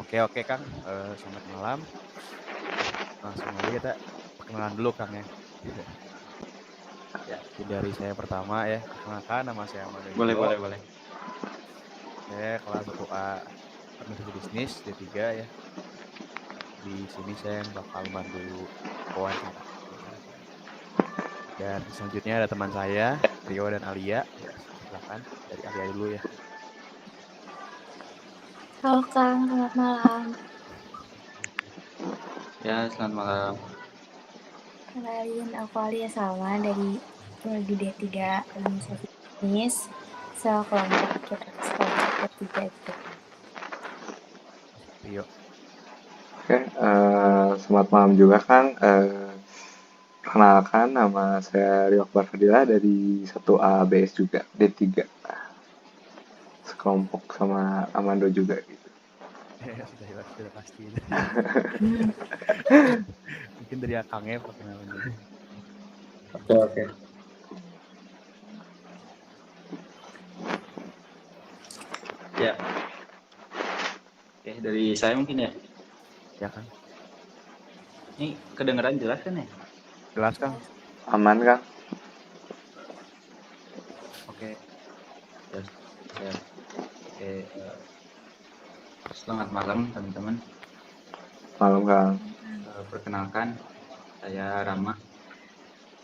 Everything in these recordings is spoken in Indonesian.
Oke Kang, selamat malam. Langsung aja kita perkenalan dulu Kang ya. Ya, mungkin dari saya pertama ya. Perkenalkan nama saya Amanda Boleh, Yudo. boleh, boleh. Saya kelas 1A Administrasi Bisnis D3 ya. Di sini saya yang bakal bantu wawancara saya. Dan selanjutnya ada teman saya, Rio dan Alia. Ya, silakan dari Alia dulu ya. Halo Kang, selamat malam. Ya, selamat malam. Kenalin, aku Alia Salma dari Prodi D3 Administrasi Bisnis. Sekelompok kita sekelompok bertiga gitu. Rio. Oke, selamat malam juga Kang. Perkenalkan, nama saya Rio Akbar Fadila dari 1A BS juga, D3. Sekelompok sama Amando juga gitu. Sudah pasti. Mungkin dari Akangnya perkenalannya. Oke. Ya. Oke, dari saya mungkin ya. Ya Kang. Ini kedengeran jelas kan ya? Jelas Kang? Aman Kang? Oke. Ya, saya. Oke, selamat malam teman-teman. Malam Kang. Perkenalkan, saya Rama.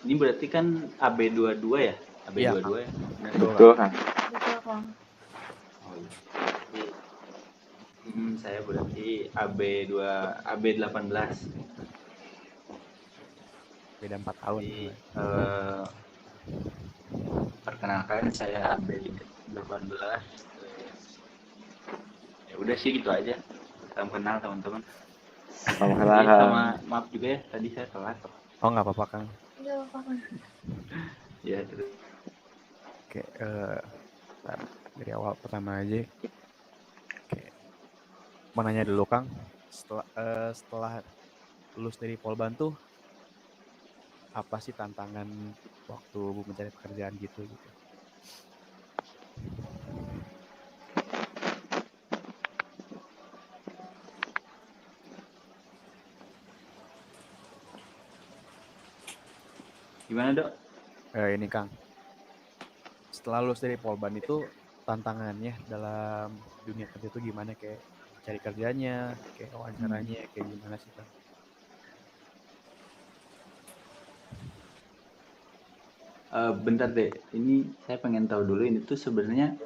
Ini berarti kan AB22 ya? Iya, AB22 ya? Benar ya? Betul Kang. Betul Kang. Oh iya. Saya berarti AB18. Beda 4 tahun. Jadi, perkenalkan saya AB18. Ya udah sih gitu aja. Salam kenal teman-teman. Salam kenal Iya, Kang. sama maaf juga ya tadi saya telat. Oh nggak apa-apa Kang. Enggak apa Kang. Ya terus. Oke, dari awal pertama aja. Oke, mau nanya dulu Kang. Setelah lulus dari Polban tuh apa sih tantangan waktu mencari pekerjaan gitu? Gimana dok? Ini Kang, setelah lulus dari Polban itu tantangannya dalam dunia kerja itu gimana? Kayak cari kerjanya, kayak wawancaranya, kayak gimana sih Kang? Bentar deh, ini saya pengen tahu dulu ini tuh sebenarnya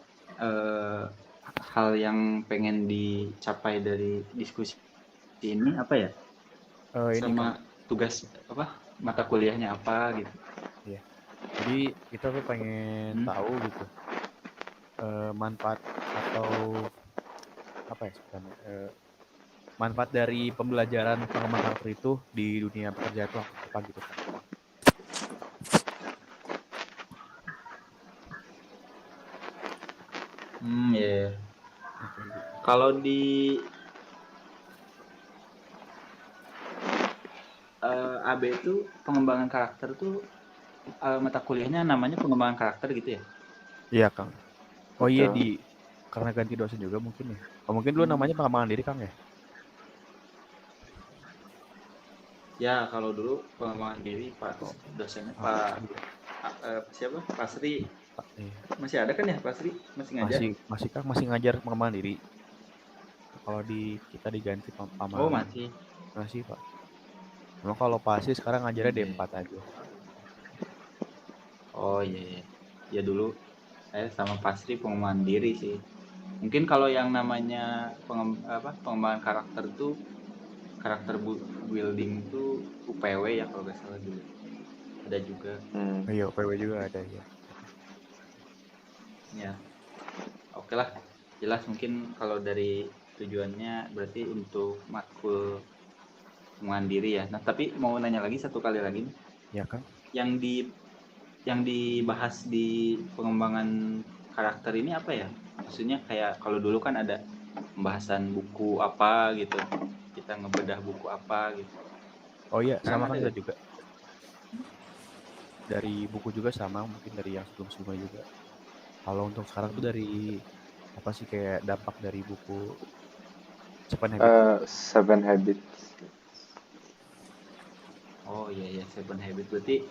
hal yang pengen dicapai dari diskusi ini apa ya? Ini Sama Kang, tugas apa? Mata kuliahnya apa gitu? ya. Jadi kita tuh pengen tahu gitu manfaat atau apa ya sebenarnya manfaat dari pembelajaran pengembangan karakter itu di dunia pekerjaan itu apa gitu Kang? Ya. Kalau di AB itu pengembangan karakter tuh mata kuliahnya namanya pengembangan karakter gitu ya? Iya Kang. Oh iya Betul. karena ganti dosen juga mungkin ya. Oh, mungkin dulu namanya pengembangan diri Kang ya. Ya kalau dulu pengembangan diri Pak dosennya Pak siapa? Pak Sri. Iya. Masih ada kan ya Pak Sri? Masih ngajar? Masih Kang masih ngajar pengembangan diri. Kalau di kita diganti Oh sama masih. masih Pak. Memang kalau pasti sekarang ngajarnya Iya. D4 aja. Oh iya. Ya dulu saya sama Pak Sri pengembangan diri sih. Mungkin kalau yang namanya pengembangan karakter tuh karakter building tuh UPW ya kalau nggak salah dulu. Ada juga. Iya, PW juga ada ya. Ya. Oke lah. Jelas mungkin kalau dari tujuannya berarti untuk matkul pengembangan diri ya. Nah, tapi mau nanya lagi satu kali lagi nih. Ya Kang. Yang dibahas di pengembangan karakter ini apa ya? Maksudnya kayak kalau dulu kan ada pembahasan buku apa gitu. Kita ngebedah buku apa gitu. Oh iya, Sekarang sama kan ada kita juga. Dari buku juga sama, mungkin dari yang sebelum-sebelumnya juga. Kalau untuk sekarang tuh dari apa sih kayak dampak dari buku Seven Habits. Seven Habits. Oh iya Seven Habit berarti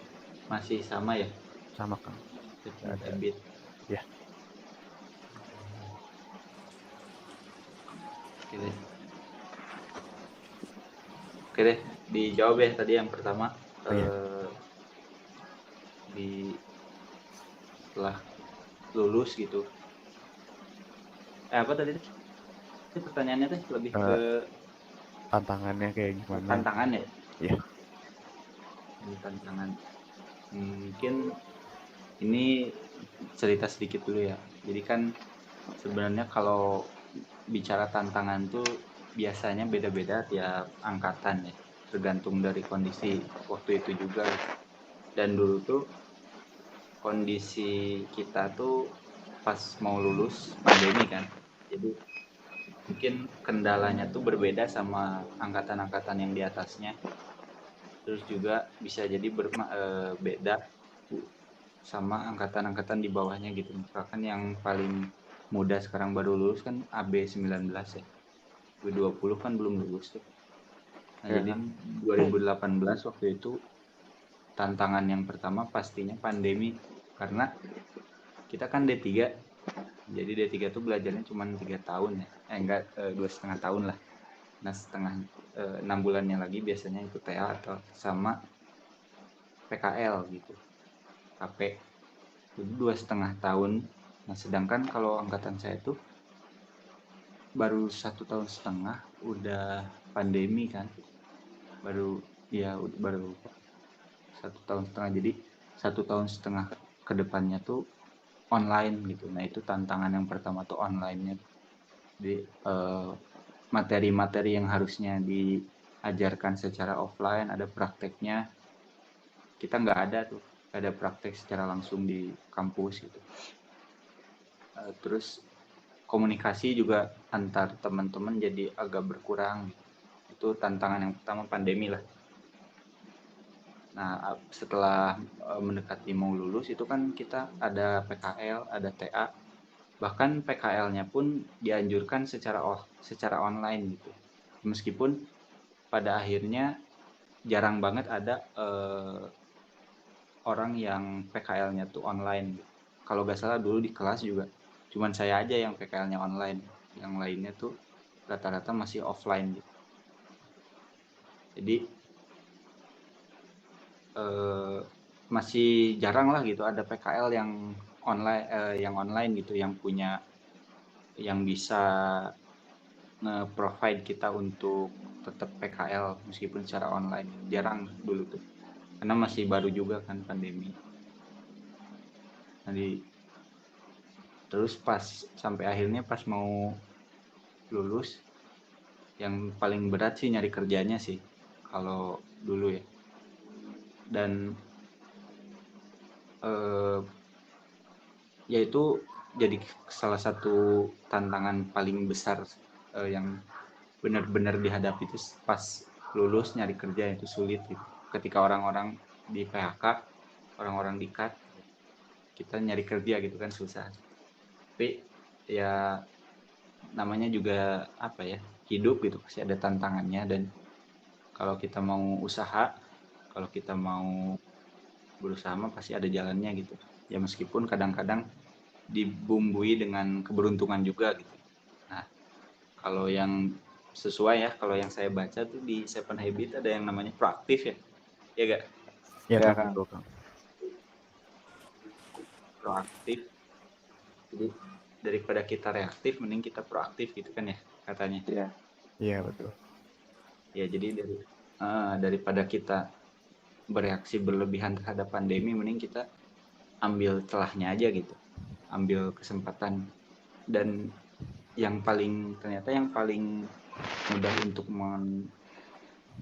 masih sama ya Sama Kang. Seven Ada. Habit. Ya. Oke deh. Oke deh, dijawab ya tadi yang pertama. Oh, iya. Di setelah lulus gitu. Apa tadi? Pertanyaannya teh lebih ke Tantangannya kayak gimana? tantangan ya? Iya. Ini tantangan. Mungkin ini cerita sedikit dulu ya. Jadi kan sebenarnya kalau bicara tantangan tuh biasanya beda-beda tiap angkatan ya. Tergantung dari kondisi waktu itu juga. Dan dulu tuh kondisi kita tuh pas mau lulus pandemi kan. Jadi mungkin kendalanya tuh berbeda sama angkatan-angkatan yang di atasnya. Terus juga bisa jadi beda sama angkatan-angkatan di bawahnya gitu. Misalkan yang paling muda sekarang baru lulus kan AB19 ya. B20 kan belum lulus tuh. Nah, Ya. jadi 2018 waktu itu tantangan yang pertama pastinya pandemi karena kita kan D3. Jadi D3 tuh belajarnya cuma 3 tahun ya. Enggak 2,5 tahun lah. Nah, 6 bulannya lagi biasanya ikut TA atau sama PKL gitu. KP. Jadi 2,5 tahun. Nah, sedangkan kalau angkatan saya tuh baru 1,5 tahun udah pandemi kan. Baru 1,5 tahun. Jadi 1,5 tahun ke depannya tuh online gitu. Nah, itu tantangan yang pertama tuh online-nya. Jadi materi-materi yang harusnya diajarkan secara offline ada prakteknya, kita nggak ada tuh, ada praktek secara langsung di kampus gitu. Terus komunikasi juga antar teman-teman jadi agak berkurang. Itu tantangan yang pertama pandemi lah. Nah, setelah mendekati mau lulus itu kan kita ada PKL, ada TA. Bahkan PKL-nya pun dianjurkan secara online gitu. Meskipun pada akhirnya jarang banget ada orang yang PKL-nya tuh online. Kalau nggak salah dulu di kelas juga cuman saya aja yang PKL-nya online, yang lainnya tuh rata-rata masih offline gitu. Jadi masih jarang lah gitu ada PKL yang online gitu, yang bisa nge-provide kita untuk tetap PKL meskipun secara online. Jarang dulu tuh karena masih baru juga kan pandemi. Jadi terus sampai akhirnya pas mau lulus yang paling berat sih nyari kerjanya sih kalau dulu ya. Dan yaitu jadi salah satu tantangan paling besar yang benar-benar dihadapi itu pas lulus nyari kerja itu sulit gitu. Ketika orang-orang di PHK, orang-orang di cut, kita nyari kerja gitu kan susah. Tapi ya namanya juga apa ya, hidup gitu, pasti ada tantangannya. Dan kalau kita mau usaha, kalau kita mau berusaha mah pasti ada jalannya gitu ya, meskipun kadang-kadang dibumbui dengan keberuntungan juga gitu. Nah, kalau yang sesuai ya, kalau yang saya baca tuh di Seven Habit ada yang namanya proaktif ya, ya gak? Ya, Ya, Kang, Kang. betul, Kang. Proaktif. Jadi daripada kita reaktif, mending kita proaktif gitu kan ya katanya. Ya. Iya, betul. Ya, jadi daripada kita bereaksi berlebihan terhadap pandemi, mending kita ambil celahnya aja gitu, ambil kesempatan. Dan ternyata yang paling mudah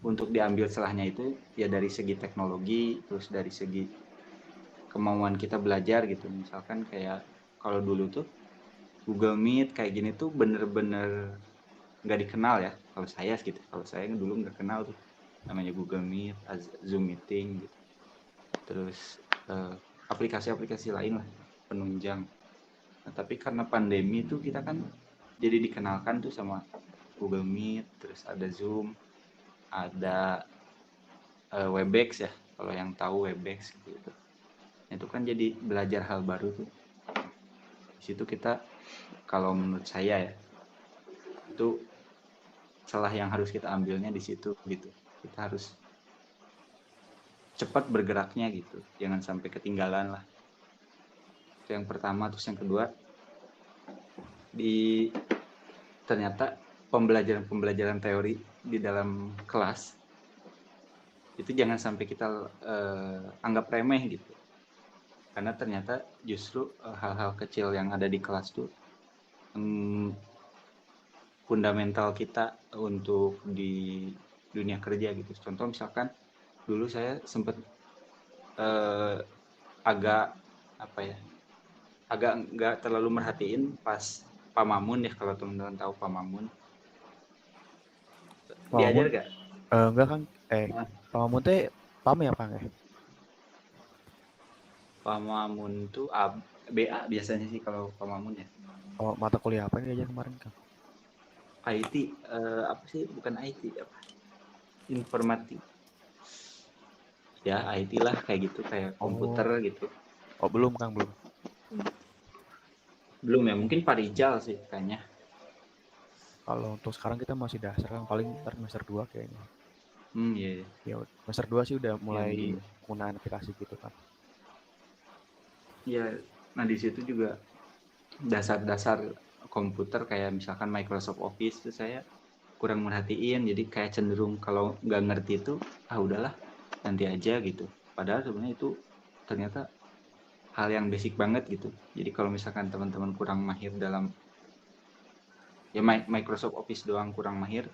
untuk diambil celahnya itu ya dari segi teknologi, terus dari segi kemauan kita belajar gitu. Misalkan kayak kalau dulu tuh Google Meet kayak gini tuh bener-bener nggak dikenal ya kalau saya gitu. Kalau saya dulu nggak kenal tuh namanya Google Meet, Zoom meeting gitu. Terus aplikasi-aplikasi lain lah penunjang. Nah, tapi karena pandemi itu kita kan jadi dikenalkan tuh sama Google Meet, terus ada Zoom, ada Webex ya, kalau yang tahu Webex gitu. Itu kan jadi belajar hal baru tuh. Di situ kita, kalau menurut saya ya, itu celah yang harus kita ambilnya di situ gitu. Kita harus cepat bergeraknya gitu, jangan sampai ketinggalan lah. Itu yang pertama. Terus yang kedua, ternyata pembelajaran teori di dalam kelas itu jangan sampai kita anggap remeh gitu, karena ternyata justru hal-hal kecil yang ada di kelas tuh fundamental kita untuk di dunia kerja gitu. Contoh misalkan dulu saya sempat agak nggak terlalu merhatiin pas Pamamun ya, kalau teman-teman tahu Pamamun. Diajar Pamamun? gak? Enggak kan? Nah, Pamamun teh pam ya Kang ya? Pamamun tuh BA biasanya sih kalau Pamamun ya. Oh, mata kuliah apa yang diajar kemarin Kang? IT, apa sih, bukan IT, apa, informatik ya, IT lah, kayak gitu, kayak komputer gitu. Oh belum Kang, belum. Belum ya, mungkin Parijal sih kayaknya. Kalau untuk sekarang kita masih dasar Kang, paling ntar semester 2 kayaknya. Iya. Ya semester 2 sih udah Ya, mulai begini. penggunaan aplikasi gitu kan. Ya, nah di situ juga dasar-dasar komputer kayak misalkan Microsoft Office itu saya kurang merhatiin, jadi kayak cenderung kalau nggak ngerti itu udahlah nanti aja gitu. Padahal sebenarnya itu ternyata hal yang basic banget gitu. Jadi kalau misalkan teman-teman kurang mahir dalam ya Microsoft Office doang kurang mahir,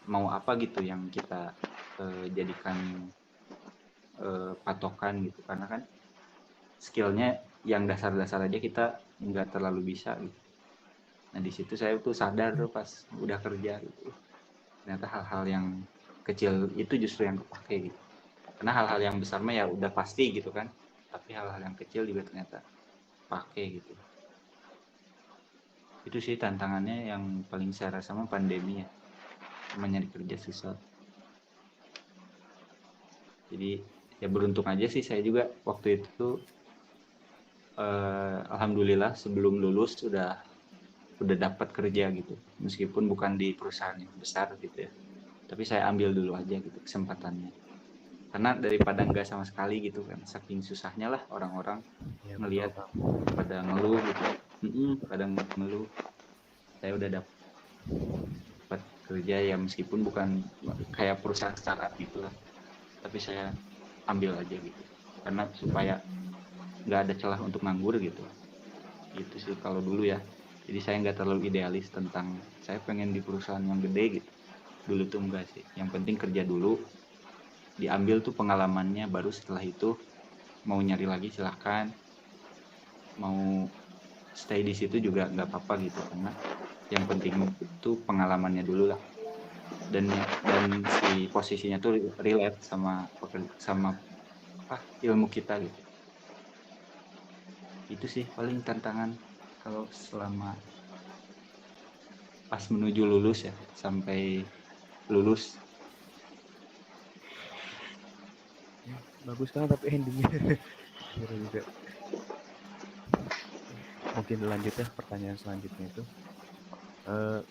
mau apa gitu yang kita jadikan patokan gitu, karena kan skillnya yang dasar-dasar aja kita nggak terlalu bisa gitu. Nah di situ saya tuh sadar tuh pas udah kerja gitu, ternyata hal-hal yang kecil itu justru yang kepake gitu. Karena hal-hal yang besar mah ya udah pasti gitu kan, tapi hal-hal yang kecil juga ternyata pakai gitu. Itu sih tantangannya yang paling saya rasa mah pandemi ya, mencari kerja susah. Jadi ya beruntung aja sih saya juga waktu itu alhamdulillah sebelum lulus udah dapat kerja gitu, meskipun bukan di perusahaan yang besar gitu ya, tapi saya ambil dulu aja gitu kesempatannya, karena daripada nggak sama sekali gitu kan, saking susahnya lah orang-orang Ya betul ngelihat Kang. pada ngeluh gitu. Pada ngeluh, saya udah dapat kerja ya, meskipun bukan kayak perusahaan startup gitu lah, tapi saya ambil aja gitu, karena supaya nggak ada celah untuk nganggur gitu. Itu sih kalau dulu ya. Jadi saya nggak terlalu idealis tentang saya pengen di perusahaan yang gede gitu. Dulu tuh enggak sih. Yang penting kerja dulu, diambil tuh pengalamannya, baru setelah itu mau nyari lagi silahkan. Mau stay di situ juga nggak apa-apa gitu, karena yang penting itu pengalamannya dulu lah. Dan si posisinya tuh relate sama ilmu kita gitu. Itu sih paling tantangan kalau selama pas menuju lulus ya, sampai lulus. Bagus kan tapi endingnya seru juga. Mungkin lanjut ya pertanyaan selanjutnya itu.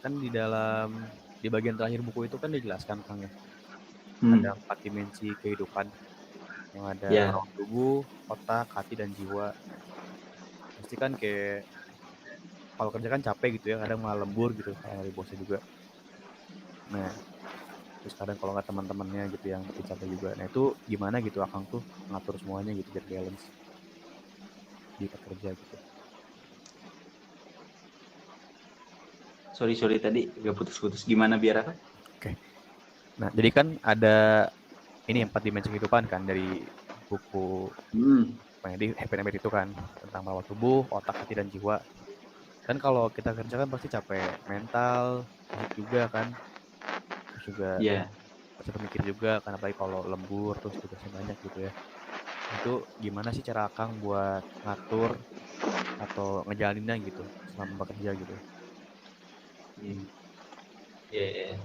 Kan di bagian terakhir buku itu kan dijelaskan Kang ya, ada 4 dimensi kehidupan yang ada Ya, ruang tubuh, otak, hati dan jiwa. Pasti kan kayak kalau kerja kan capek gitu ya, kadang malah lembur gitu kayak dari bosnya juga. Nah, terus kadang kalau nggak teman-temannya gitu yang bikin capek juga. Nah itu gimana gitu Akang tuh ngatur semuanya gitu biar balance di kerja gitu. sorry tadi gak putus-putus, gimana biar apa? Oke. Nah jadi kan ada ini 4 dimensi kehidupan kan dari buku di Happy Habit itu kan tentang merawat tubuh, otak, hati dan jiwa. Dan kalau kita kerja kan pasti capek mental, fisik juga kan. Terus juga ya Ya, pasti mikir juga kan apalagi kalau lembur terus tugasnya banyak gitu ya. Itu gimana sih cara Akang buat ngatur atau ngejalaninnya gitu selama bekerja gitu? ya. Ya.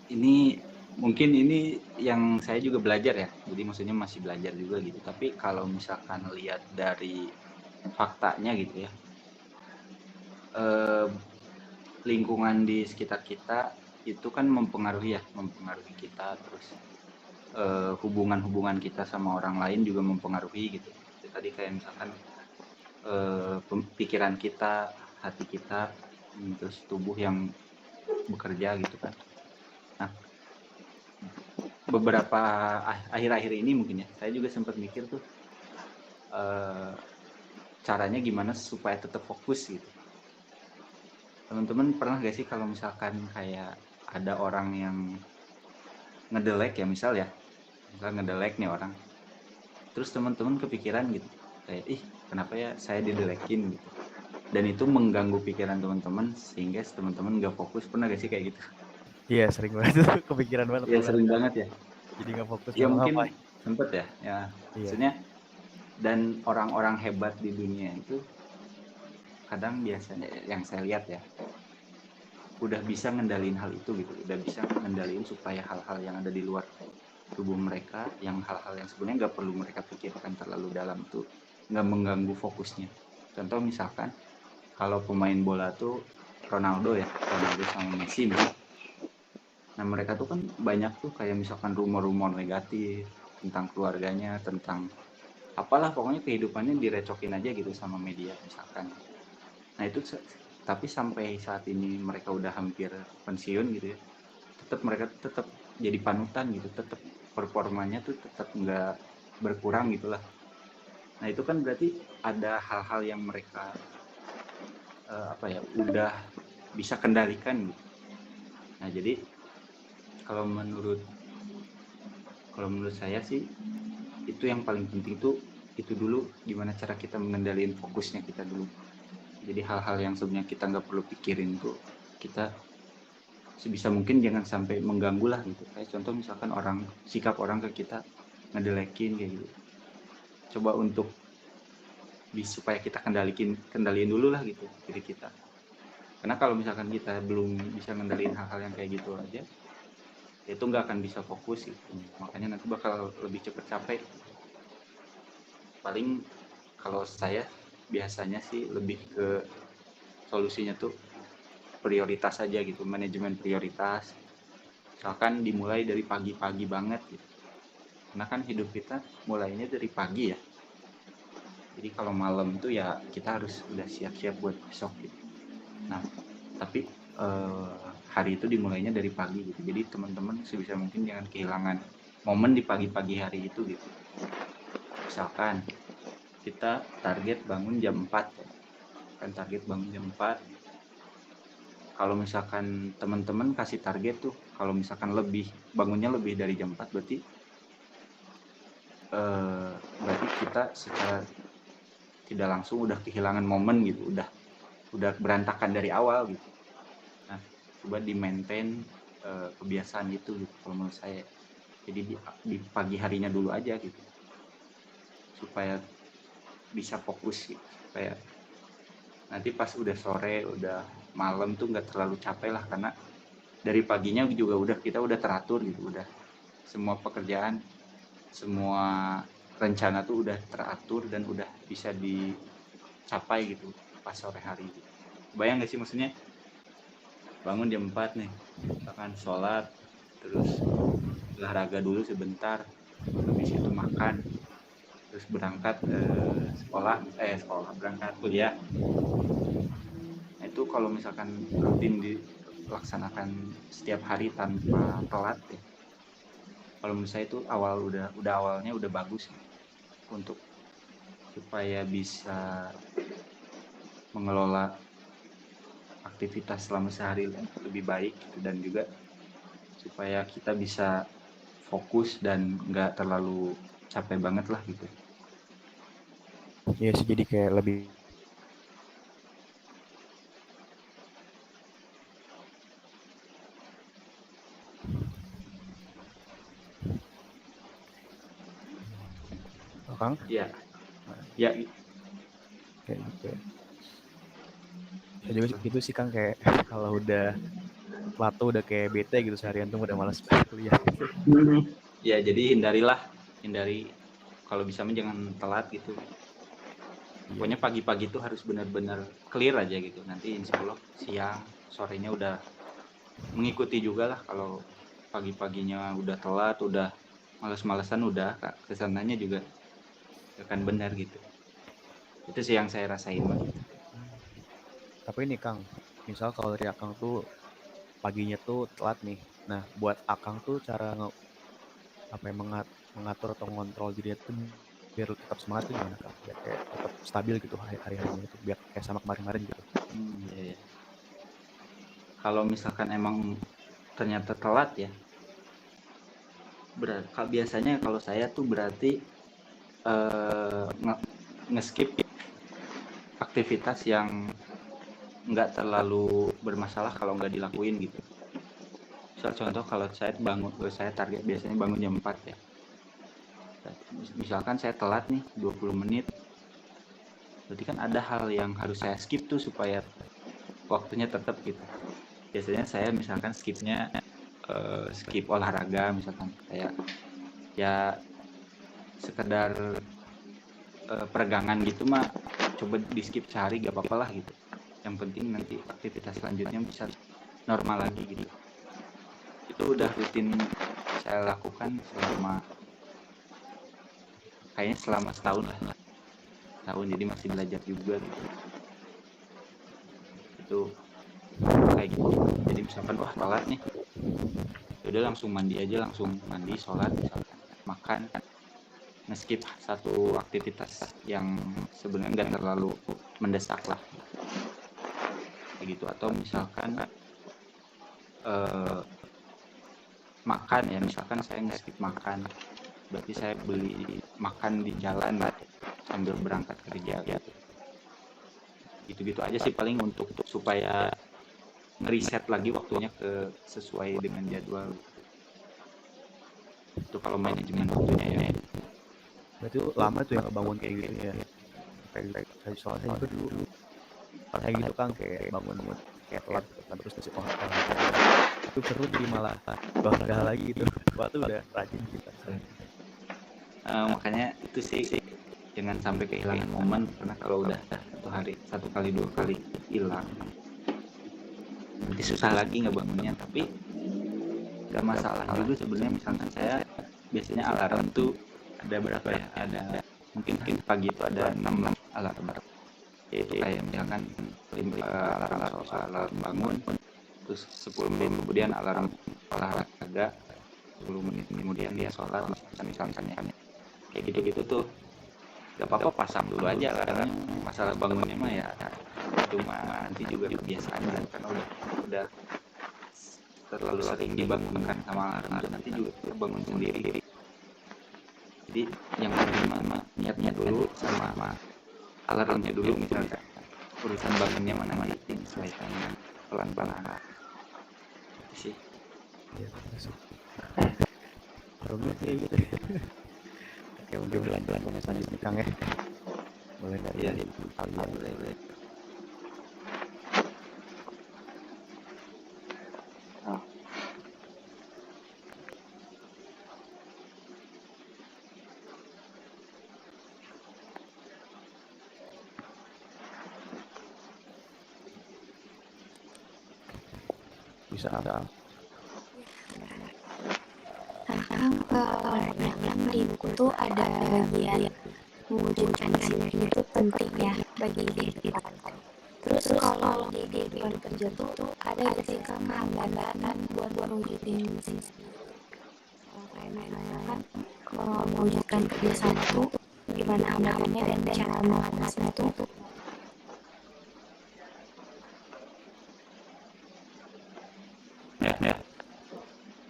Ini mungkin ini yang saya juga belajar ya. Jadi maksudnya masih belajar juga gitu. Tapi kalau misalkan lihat dari faktanya gitu ya, eh, lingkungan di sekitar kita itu kan mempengaruhi kita, terus hubungan-hubungan kita sama orang lain juga mempengaruhi gitu. Jadi tadi kayak misalkan pikiran kita, hati kita, terus tubuh yang bekerja gitu kan. Nah, beberapa akhir-akhir ini mungkin ya, saya juga sempat mikir tuh caranya gimana supaya tetap fokus gitu. Teman-teman pernah gak sih kalau misalkan kayak ada orang yang ngedelek ya, misal ngedelek nih orang, terus teman-teman kepikiran gitu kayak kenapa ya saya didelekin gitu, dan itu mengganggu pikiran teman-teman sehingga teman-teman gak fokus. Pernah gak sih kayak gitu? Iya sering banget tuh, kepikiran banget Ya pernah. sering banget ya. Jadi nggak fokus Ya sama mungkin ngapain. sempet ya. Iya. Maksudnya, dan orang-orang hebat di dunia itu kadang biasanya yang saya lihat ya, udah bisa ngendaliin hal itu gitu, udah bisa ngendaliin supaya hal-hal yang ada di luar tubuh mereka, yang hal-hal yang sebenarnya nggak perlu mereka pikirkan terlalu dalam tuh nggak mengganggu fokusnya. Contoh misalkan kalau pemain bola tuh Ronaldo sama Messi misalkan. Nah mereka tuh kan banyak tuh kayak misalkan rumor-rumor negatif tentang keluarganya, tentang apalah pokoknya kehidupannya direcokin aja gitu sama media misalkan. Nah itu tapi sampai saat ini mereka udah hampir pensiun gitu ya, mereka tetap jadi panutan gitu, tetap performanya tuh tetap nggak berkurang gitulah. Nah itu kan berarti ada hal-hal yang mereka udah bisa kendalikan gitu. Nah jadi kalau menurut saya sih itu yang paling penting tuh itu dulu, gimana cara kita mengendalikan fokusnya kita dulu. Jadi hal-hal yang sebenarnya kita nggak perlu pikirin tuh kita sebisa mungkin jangan sampai mengganggu lah gitu. Kayak contoh misalkan sikap orang ke kita ngedelekin kayak gitu, coba untuk supaya kita kendaliin dulu lah gitu diri kita. Karena kalau misalkan kita belum bisa ngendaliin hal-hal yang kayak gitu aja, itu nggak akan bisa fokus gitu. Makanya nanti bakal lebih cepet capek. Paling kalau saya biasanya sih lebih ke solusinya tuh prioritas aja gitu, manajemen prioritas. Misalkan dimulai dari pagi-pagi banget gitu. Karena kan hidup kita mulainya dari pagi ya. Jadi kalau malam itu ya kita harus udah siap-siap buat besok gitu. Nah, tapi hari itu dimulainya dari pagi gitu. Jadi teman-teman sebisa mungkin jangan kehilangan momen di pagi-pagi hari itu gitu. Misalkan kita target bangun jam 4 ya. Kan target bangun jam 4. Kalau misalkan teman-teman kasih target tuh, kalau misalkan bangunnya lebih dari jam 4 berarti kita secara tidak langsung udah kehilangan momen gitu, udah berantakan dari awal gitu. Nah, coba di maintain kebiasaan itu gitu kalau menurut saya. Jadi di pagi harinya dulu aja gitu, supaya bisa fokus gitu, supaya nanti pas udah sore, udah malam tuh nggak terlalu capek lah, karena dari paginya juga kita udah teratur gitu, udah semua pekerjaan, semua rencana tuh udah teratur dan udah bisa dicapai gitu pas sore hari gitu. Bayang gak sih maksudnya bangun jam 4 nih, misalkan sholat, terus olahraga dulu sebentar, habis itu makan, terus berangkat berangkat kuliah. Nah itu kalau misalkan rutin dilaksanakan setiap hari tanpa telat ya, kalau menurut saya itu awalnya udah bagus ya, untuk supaya bisa mengelola aktivitas selama sehari lebih baik gitu, dan juga supaya kita bisa fokus dan nggak terlalu capek banget lah gitu. Iya sih, jadi kayak lebih Kang Ya, ya kayak gitu ya. Saya juga gitu sih Kang, kayak kalau udah telat tuh udah kayak bete gitu seharian tuh udah malas kuliah gitu. Ya jadi hindari kalau bisa mah jangan telat gitu. Pokoknya pagi-pagi tuh harus benar-benar clear aja gitu. Nanti insya Allah siang sorenya udah mengikuti juga lah. Kalau pagi-paginya udah telat, udah males-malesan, udah kesananya juga akan benar gitu. Itu sih yang saya rasain mah. Tapi ini Kang, misal kalau dari Akang tuh paginya tuh telat nih. Nah, buat Akang tuh cara apa ya, mengatur atau mengontrol diri itu biar tetap semangat tuh gimana Kang? Biar kayak tetap stabil gitu hari-harinya itu biar kayak sama kemarin-kemarin gitu. Iya. Kalau misalkan emang ternyata telat ya, biasanya kalau saya tuh berarti nge-skip aktivitas yang nggak terlalu bermasalah kalau nggak dilakuin gitu. Contoh kalau saya target biasanya bangun jam 4 ya. Misalkan saya telat nih 20 menit, berarti kan ada hal yang harus saya skip tuh supaya waktunya tetap gitu. Biasanya saya misalkan skipnya skip olahraga misalkan, kayak ya sekedar peregangan gitu mah coba di skip sehari gak apa-apa lah gitu. Yang penting nanti aktivitas selanjutnya bisa normal lagi gitu. Itu udah rutin saya lakukan selama setahun lah. Jadi masih belajar juga gitu. Itu kayak gitu. Jadi misalkan wah telat nih, udah langsung mandi aja, sholat, makan, nge-skip satu aktivitas yang sebenarnya nggak terlalu mendesak lah kayak gitu. Atau misalkan makan ya, misalkan saya nge-skip makan, berarti saya beli makan di jalan sambil berangkat kerja gitu aja sih paling untuk supaya ngeriset lagi waktunya ke sesuai dengan jadwal. Itu kalau manajemen waktunya ya. Berarti lama tuh yang kebangun kayak gitu ya. Kayak soalnya juga dulu kayak gitu Kang, kayak bangun kayak telat terus ngasih olahraga. Itu seru jadi malah olahraga lagi gitu. Waktu udah rajin kita. Makanya itu sih jangan sampai kehilangan momen, karena kalau udah satu kali dua kali hilang nanti susah lagi ngebangunnya. Tapi gak masalah juga sebenarnya. Misalkan saya biasanya alarm tuh ada berapa ya, ada mungkin pagi itu ada 6 alarm, yaitu kayak misalkan alarm bangun, terus 10 menit kemudian alarm olahraga, 10 menit kemudian dia sholat misalnya kayak gitu tuh. Gak apa-apa pasang dulu aja, karena masalah bangunnya mah ya cuma nanti juga kebiasaan kan, karena udah terlalu sering dibangunkan sama alarm, nanti juga bangun sendiri. Jadi yang penting mah niatnya dulu sama alarmnya dulu. Misalnya urusan bangunnya mana selesai pelan-pelan itu sih. Iya, masuk. Harusnya kayak gitu. Oke, mungkin pelan-pelan selanjutnya Kang ya. Mulai dari kalian. Boleh. Bisa ada Yang di buku tuh ada bagian mewujudkan disiplin itu penting ya bagi diri kita. Terus kalau di kehidupan kerja tuh ada gak sih Kang hambatan buat mewujudin disiplin? Kayak kalau mewujudkan kebiasaan itu gimana hambatannya dan cara mengatasinya tuh? Ya.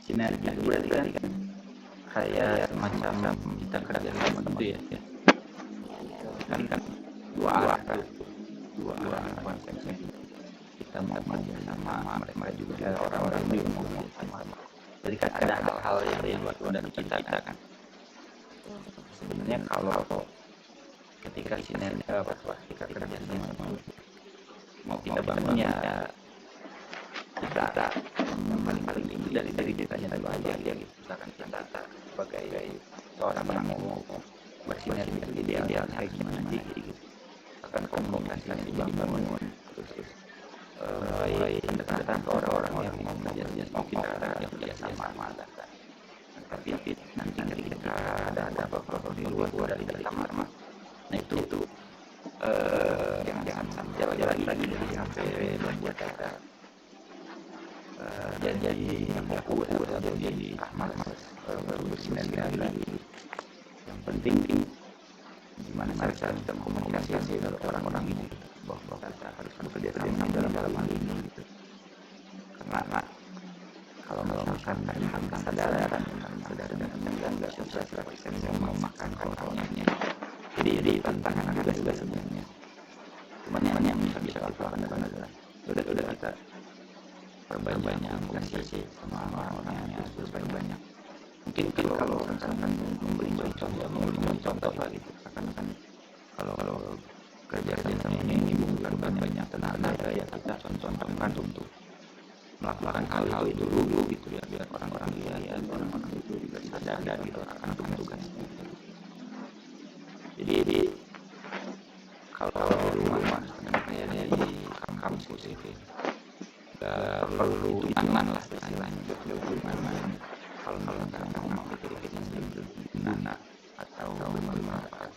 Sinergi berarti kan kayak semacam kita kerja sama gitu ya. Kan dua arah konsepnya. Kita mau kerja sama, mereka juga ada orang-orang juga mau kerja sama. Jadi kan ada hal-hal yang luar dari kita kan. Sebenarnya kalau ketika sinergi kita kerja sama mau kita bangun ya kita yang paling tinggi dari kitanya dulu aja gitu. Misalkan kita sebagai seorang yang mau bersinergi ideal kayak gimana sih gitu. Akan komunikasinya dibangun, terus mulai pendekatan ke orang-orang yang mau kita kerja sama. Tapi nanti ketika ada apa-apa di luar dari kamar, nah itu jangan jalan lagi sampai membuat kita jadi fokus atau jadi malas bersinergi lagi. Yang penting gimana cara kita komunikasi dengan orang-orang ini bahwa kita harus bekerja sama dalam hal ini gitu. Karena kalau misalkan tentang kesadaran nggak susah 100% memakan kontrolnya. Jadi tantangan juga sebenarnya. Cuman yang bisa kita lakukan adalah udah kita perbanyak komunikasi sama orang-orang yang banyak. Mungkin kalau misalkan memberi contoh lah gitu. Kan kalau kerja sama ini bukan banyak tenaga ya kita contohkan untuk melakukan hal itu dulu gitu ya, biar orang-orang lihat, orang-orang itu juga sadar gitu akan tugasnya. Jadi kalau rumah kayak dari kampus itu nggak perlu iman lah istilahnya, iman. Kalau kamu mau pikir-pikir gimana atau bermanfaat,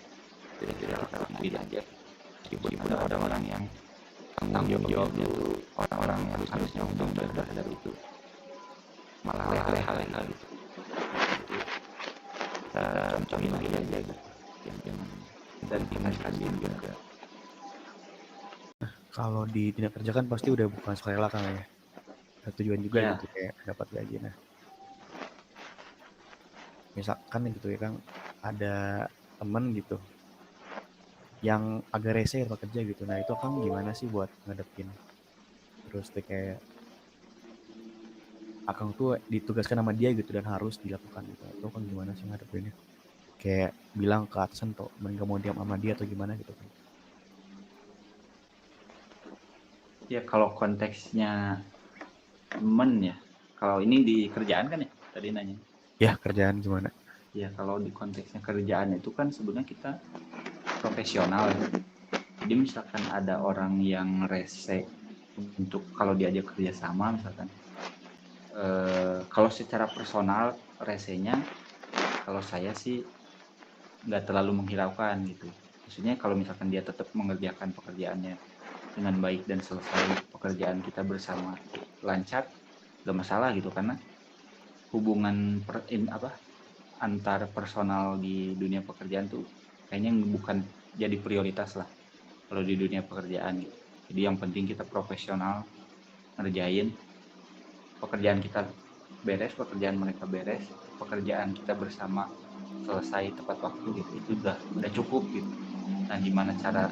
jadi kita lakuin aja. Meskipun ada orang yang tanggung jawab itu, orang-orang yang harusnya untung dari itu malah leha-leha gitu. Kita contohin lagi aja gitu. Dan kasihin juga. Kalau di dunia kerja kan pasti udah bukan sukarela kan ya. Ada tujuan juga Ya. gitu kayak dapat gaji. Nah, misalkan gitu ya Kang, ada temen gitu yang agak rese tempat kerja gitu. Nah itu Kang gimana sih buat ngadepin? Terus tuh kayak Akang tuh ditugaskan sama dia gitu dan harus dilakukan gitu. Itu Kang gimana sih ngadepinnya? Kayak bilang ke atasan tuh, gak mau diam sama dia atau gimana gitu kan? Ya kalau konteksnya temen ya, kalau ini di kerjaan kan ya tadi nanya. Ya kerjaan gimana? Ya kalau di konteksnya kerjaan itu kan sebenarnya kita profesional ya. Jadi misalkan ada orang yang rese untuk kalau diajak kerja sama misalkan, kalau secara personal resenya, kalau saya sih nggak terlalu menghiraukan gitu. Maksudnya kalau misalkan dia tetap mengerjakan pekerjaannya dengan baik dan selesai pekerjaan kita bersama lancar, gak masalah gitu. Karena hubungan antar personal di dunia pekerjaan tuh kayaknya bukan jadi prioritas lah kalau di dunia pekerjaan gitu. Jadi yang penting kita profesional ngerjain pekerjaan kita beres, pekerjaan mereka beres, pekerjaan kita bersama selesai tepat waktu gitu. Itu udah cukup gitu. Nah gimana cara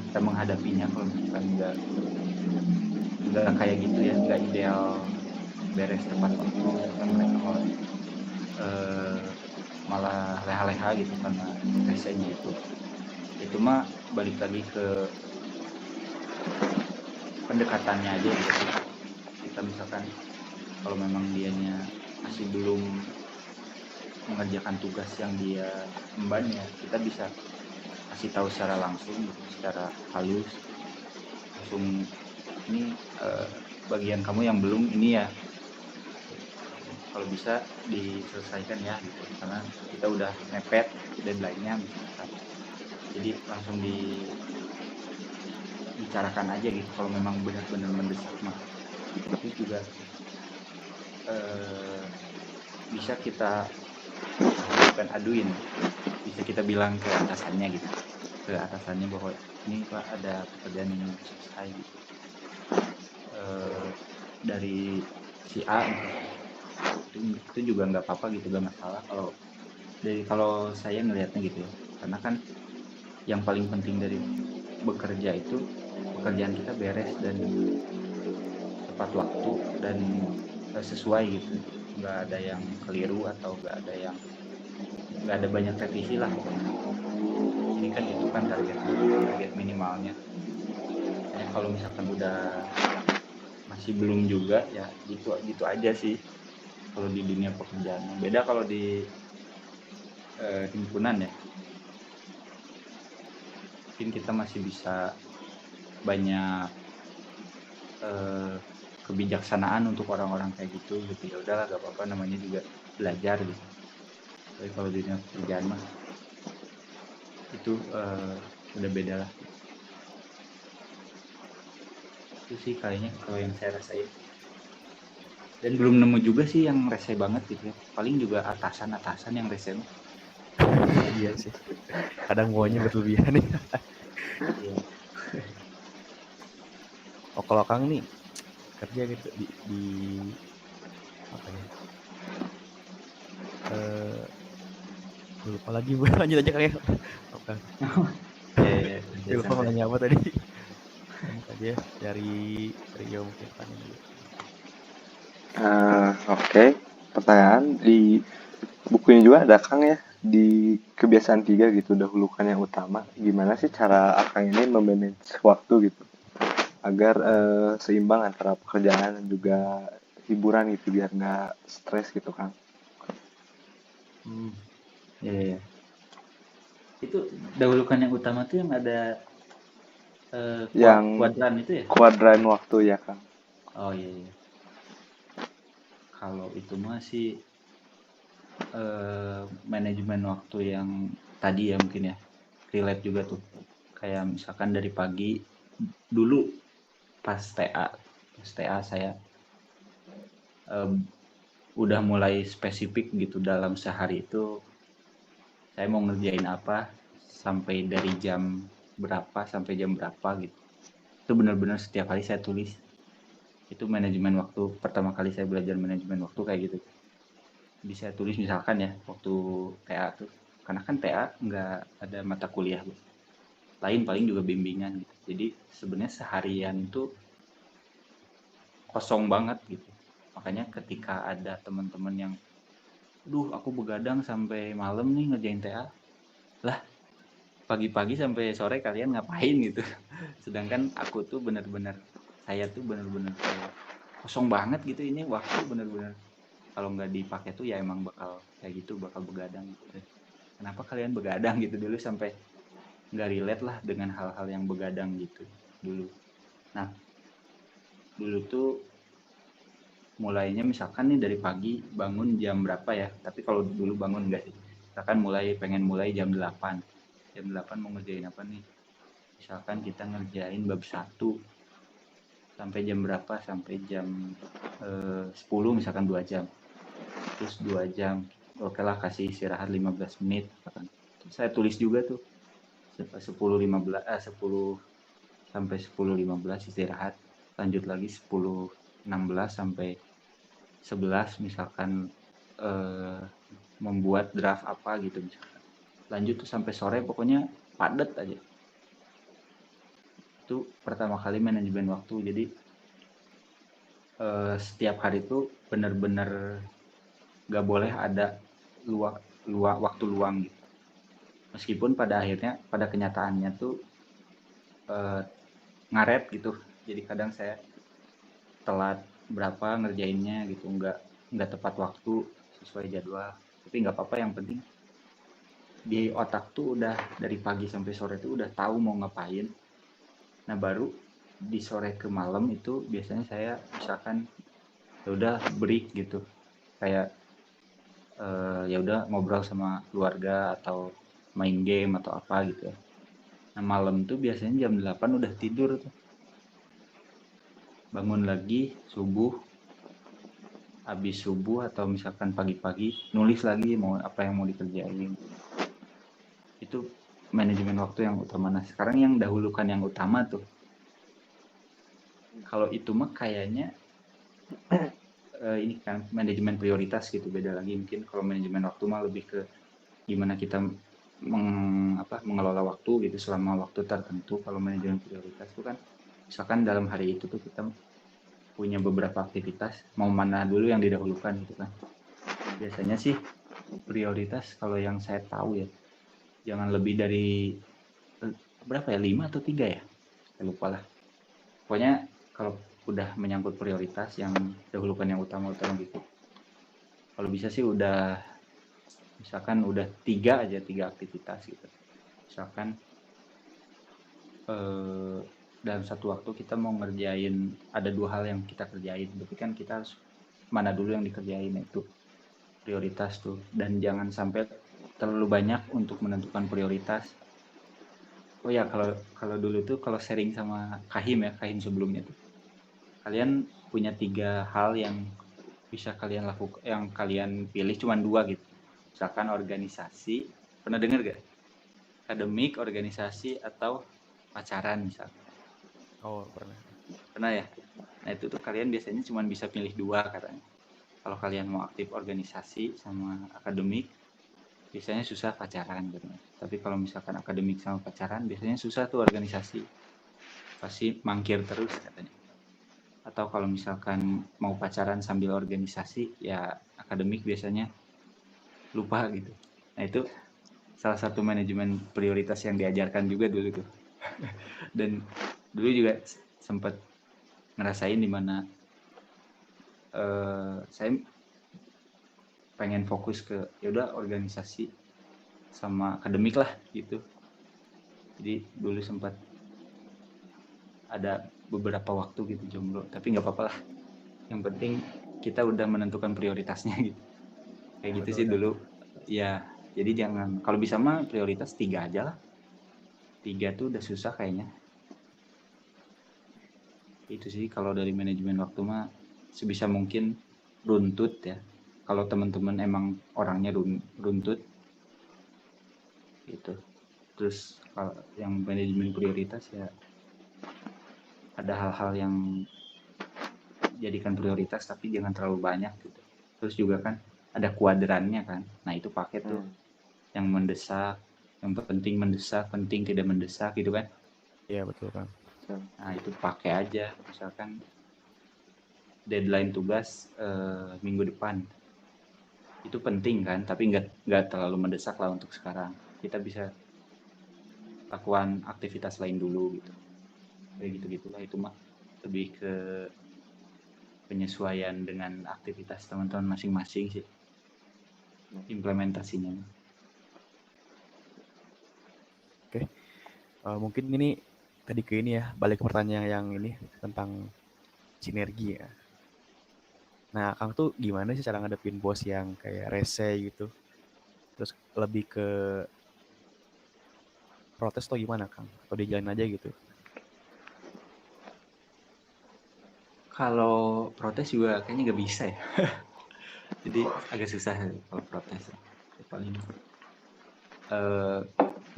kita menghadapinya kalau misalkan nggak kayak gitu ya, nggak ideal beres tepat waktu, misalkan mereka malah leha-leha gitu karena resenya itu mah balik lagi ke pendekatannya aja gitu. Kita misalkan kalau memang dianya masih belum mengerjakan tugas yang dia emban ya, kita bisa kasih tahu secara langsung gitu, secara halus langsung, ini bagian kamu yang belum ini ya, kalau bisa diselesaikan ya gitu, karena kita udah mepet deadline-nya misalkan. Jadi langsung dibicarakan aja gitu kalau memang benar-benar mendesak mah. Itu juga bisa kita bukan aduin, bisa kita bilang ke atasannya gitu, ke atasannya bahwa ini Pak ada pekerjaan yang belum selesai gitu, dari si A itu juga nggak apa-apa gitu, nggak masalah kalau saya ngelihatnya gitu ya. Karena kan yang paling penting dari bekerja itu pekerjaan kita beres dan tepat waktu dan sesuai gitu, nggak ada yang keliru atau nggak ada banyak revisi lah pokoknya. Ini kan itu kan target minimalnya. kalau misalkan udah masih belum juga ya gitu gitu aja sih kalau di dunia pekerjaan. Beda kalau di himpunan ya, mungkin kita masih bisa banyak kebijaksanaan untuk orang-orang kayak gitu ya udahlah gak apa-apa, namanya juga belajar gitu. Tapi kalau di dunia pekerjaan mah itu udah beda lah. Itu sih kayaknya kalau yang saya rasain, dan belum nemu juga sih yang rese banget gitu ya. Paling juga atasan yang rese mah. Iya sih. Kadang maunya berlebihan nih. Iya. Oh kalau Kang nih kerja gitu di apa ya? Lupa lagi gue. Lanjut aja Kang ya. Oh, Kang. Ya, Gue lupa mau santai. nanya apa tadi. Lanjut aja dari Rio mungkin tanya dulu. Oke. Pertanyaan di buku ini juga ada Kang ya, di kebiasaan 3 gitu, dahulukan yang utama. Gimana sih cara Akang ini memanage waktu gitu agar seimbang antara pekerjaan dan juga hiburan gitu biar nggak stres gitu Kang. Ya. Itu dahulukan yang utama tuh yang ada Yang kuadran itu ya? kuadran waktu ya Kang. Oh iya. Kalau itu mah sih manajemen waktu yang tadi ya mungkin ya, relate juga tuh. Kayak misalkan dari pagi dulu pas TA saya udah mulai spesifik gitu dalam sehari itu saya mau ngerjain apa sampai dari jam berapa sampai jam berapa gitu. Itu benar-benar setiap hari saya tulis. Itu manajemen waktu pertama kali saya belajar manajemen waktu kayak gitu. Jadi saya tulis misalkan ya waktu TA tuh, karena kan TA nggak ada mata kuliah gitu. Lain paling juga bimbingan gitu. Jadi sebenarnya seharian itu kosong banget gitu. Makanya ketika ada teman-teman yang aku begadang sampai malam nih ngerjain TA. Lah, pagi-pagi sampai sore kalian ngapain gitu. Sedangkan aku tuh saya tuh bener-bener kayak kosong banget gitu, ini waktu bener-bener kalau nggak dipakai tuh ya emang bakal kayak gitu, bakal begadang gitu. Kenapa kalian begadang gitu dulu, sampai nggak relate lah dengan hal-hal yang begadang gitu dulu. Nah, dulu tuh mulainya misalkan nih dari pagi bangun jam berapa ya, tapi kalau dulu bangun enggak sih, misalkan pengen mulai jam 8 mau ngerjain apa nih, misalkan kita ngerjain bab 1 sampai jam berapa, sampai jam 10 misalkan 2 jam, terus 2 jam oke lah kasih istirahat 15 menit misalkan. Terus saya tulis juga tuh 10 sampai 10.15 istirahat, lanjut lagi 10.16 sampai 11 misalkan membuat draft apa gitu misalkan. Lanjut tuh sampai sore, pokoknya padat aja. Itu pertama kali manajemen waktu. Jadi setiap hari itu benar-benar gak boleh ada waktu luang gitu. Meskipun pada kenyataannya tuh ngaret gitu. Jadi kadang saya telat berapa ngerjainnya gitu, nggak tepat waktu sesuai jadwal, tapi nggak apa-apa, yang penting di otak tuh udah dari pagi sampai sore tuh udah tahu mau ngapain. Nah baru di sore ke malam itu biasanya saya misalkan ya udah break gitu, kayak ya udah ngobrol sama keluarga atau main game atau apa gitu ya. Nah malam tuh biasanya jam 8 udah tidur tuh, bangun lagi subuh, habis subuh atau misalkan pagi-pagi nulis lagi mau apa yang mau dikerjain. Itu manajemen waktu yang utama. Nah sekarang yang dahulukan yang utama tuh, kalau itu mah kayaknya ini kan manajemen prioritas gitu, beda lagi. Mungkin kalau manajemen waktu mah lebih ke gimana kita mengelola waktu gitu selama waktu tertentu. Kalau manajemen prioritas itu kan misalkan dalam hari itu tuh kita punya beberapa aktivitas, mau mana dulu yang didahulukan gitu kan. Biasanya sih prioritas kalau yang saya tahu ya jangan lebih dari berapa ya, 5 atau 3 ya, saya lupa lah. pokoknya kalau udah menyangkut prioritas yang dahulukan yang utama-utama gitu. Kalau bisa sih udah misalkan udah 3 aktivitas gitu. Misalkan dalam satu waktu kita mau ngerjain ada 2 hal yang kita kerjain, berarti kan kita harus mana dulu yang dikerjain, itu prioritas tuh. Dan jangan sampai terlalu banyak untuk menentukan prioritas. Oh ya, kalau dulu tuh kalau sharing sama Kahim sebelumnya tuh, kalian punya 3 hal yang bisa kalian lakukan, yang kalian pilih cuma 2 gitu. Misalkan organisasi, pernah dengar gak? Akademik, organisasi, atau pacaran misalkan. Oh, pernah. Pernah ya? Nah itu tuh kalian biasanya cuma bisa pilih 2 katanya. Kalau kalian mau aktif organisasi sama akademik, biasanya susah pacaran katanya. Tapi kalau misalkan akademik sama pacaran, biasanya susah tuh organisasi. Pasti mangkir terus katanya. Atau kalau misalkan mau pacaran sambil organisasi, ya akademik biasanya lupa gitu. Nah itu salah satu manajemen prioritas yang diajarkan juga dulu tuh. Dan dulu juga sempat ngerasain dimana saya pengen fokus ke yaudah organisasi sama akademik lah gitu. Jadi dulu sempat ada beberapa waktu gitu jomblo, tapi nggak apa-apa lah. Yang penting kita udah menentukan prioritasnya gitu. Kayak gitu Betul, sih kan? dulu. Ya, jadi jangan, kalau bisa mah prioritas 3 aja lah. 3 tuh udah susah kayaknya. Itu sih kalau dari manajemen waktu mah sebisa mungkin runtut ya. Kalau teman-teman emang orangnya runtut gitu. Terus kalau yang manajemen prioritas ya ada hal-hal yang jadikan prioritas tapi jangan terlalu banyak gitu. Terus juga kan ada kuadrannya kan. Nah itu pakai tuh yang mendesak, yang penting mendesak, penting tidak mendesak gitu kan. Iya, betul, Kang. Nah itu pakai aja. Misalkan deadline tugas minggu depan, itu penting kan, tapi nggak terlalu mendesak lah untuk sekarang. Kita bisa lakukan aktivitas lain dulu gitu. Kayak gitu-gitulah, itu mah lebih ke penyesuaian dengan aktivitas teman-teman masing-masing sih implementasinya. Oke. Mungkin ini tadi ke ini ya, balik ke pertanyaan yang ini tentang sinergi ya. Nah, Kang tuh gimana sih cara ngadepin bos yang kayak rese gitu? Terus lebih ke protes tuh gimana, Kang? Atau dijalin aja gitu? Kalau protes juga kayaknya nggak bisa ya. Jadi agak susah kalau protes. Paling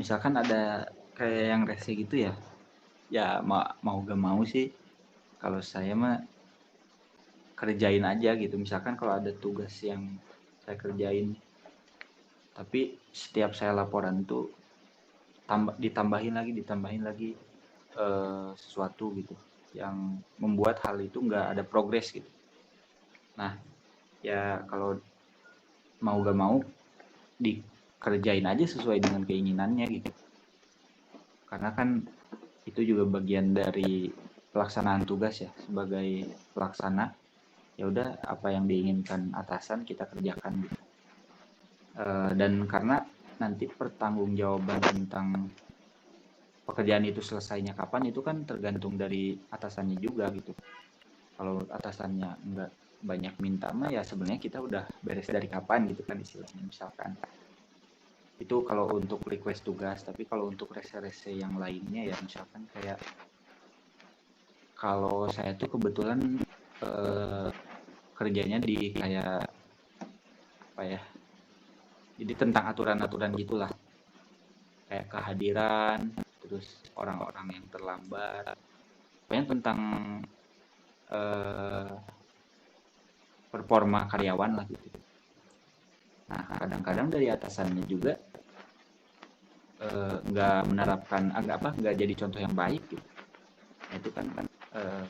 misalkan ada kayak yang rese gitu ya, ya mau gak mau sih kalau saya mah kerjain aja gitu. Misalkan kalau ada tugas yang saya kerjain tapi setiap saya laporan tuh ditambahin lagi sesuatu gitu yang membuat hal itu nggak ada progres gitu. Nah ya kalau mau gak mau dikerjain aja sesuai dengan keinginannya gitu, karena kan itu juga bagian dari pelaksanaan tugas ya. Sebagai pelaksana ya udah apa yang diinginkan atasan kita kerjakan gitu. Dan karena nanti pertanggungjawaban tentang pekerjaan itu selesainya kapan itu kan tergantung dari atasannya juga gitu. Kalau atasannya nggak banyak minta mah ya sebenarnya kita udah beres dari kapan gitu kan istilahnya. Misalkan itu kalau untuk request tugas, tapi kalau untuk rese-rese yang lainnya ya misalkan kayak kalau saya tuh kebetulan kerjanya di kayak apa ya, jadi tentang aturan-aturan gitulah, kayak kehadiran, terus orang-orang yang terlambat, pokoknya tentang performa karyawan lah gitu. Nah kadang-kadang dari atasannya juga nggak menerapkan nggak jadi contoh yang baik gitu. Nah, itu kan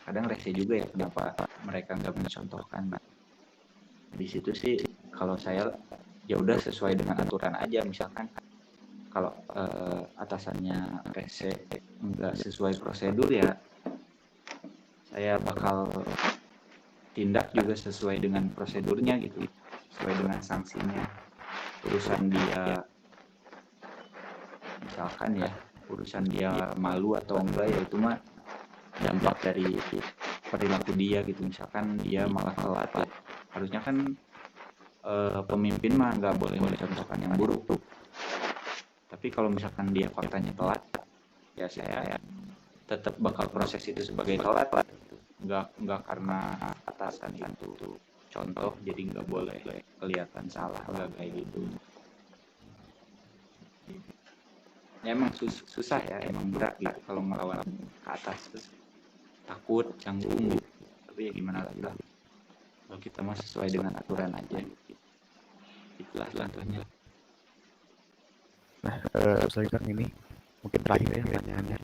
kadang rese juga ya kenapa mereka nggak mencontohkan. Di situ sih kalau saya ya udah sesuai dengan aturan aja. Misalkan kalau atasannya rese nggak sesuai prosedur ya saya bakal tindak juga sesuai dengan prosedurnya gitu, sesuai dengan sanksinya. Urusan dia misalkan ya, urusan dia malu atau enggak ya itu mah dampak dari perilaku dia gitu. Misalkan dia malah telat ya. Harusnya kan pemimpin mah nggak boleh mencontohkan yang buruk tuh. Tapi kalau misalkan dia faktanya telat, ya saya tetap bakal proses itu sebagai telat. Nggak karena atasan itu contoh jadi nggak boleh kelihatan salah, nggak kayak gitu. Ya emang susah ya, emang berat gitu kalau ngelawan ke atas terus takut, canggung gitu. Tapi ya gimana lagi lah, kalau kita mah sesuai dengan aturan aja. Itulah contohnya. Nah, selanjutnya ini mungkin terakhir ya pertanyaannya.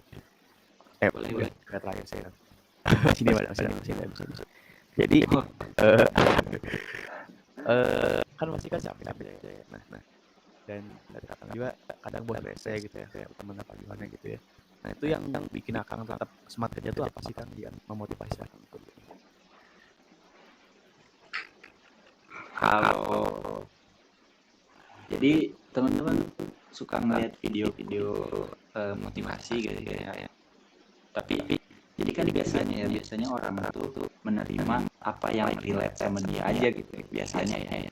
Boleh terakhir saya. Sini. Jadi kan pasti kan capek ya. Nah, dan juga kadang buat rese gitu ya, kayak teman apa gimana gitu ya. Nah itu yang bikin Akang tetap semangat kerja tuh apa sih Kang, yang memotivasi Akang untuk Kalau jadi teman-teman suka ngeliat video-video motivasi gitu ya. Tapi jadi kan biasanya orang tuh menerima apa yang relate sama dia aja gitu biasanya ya.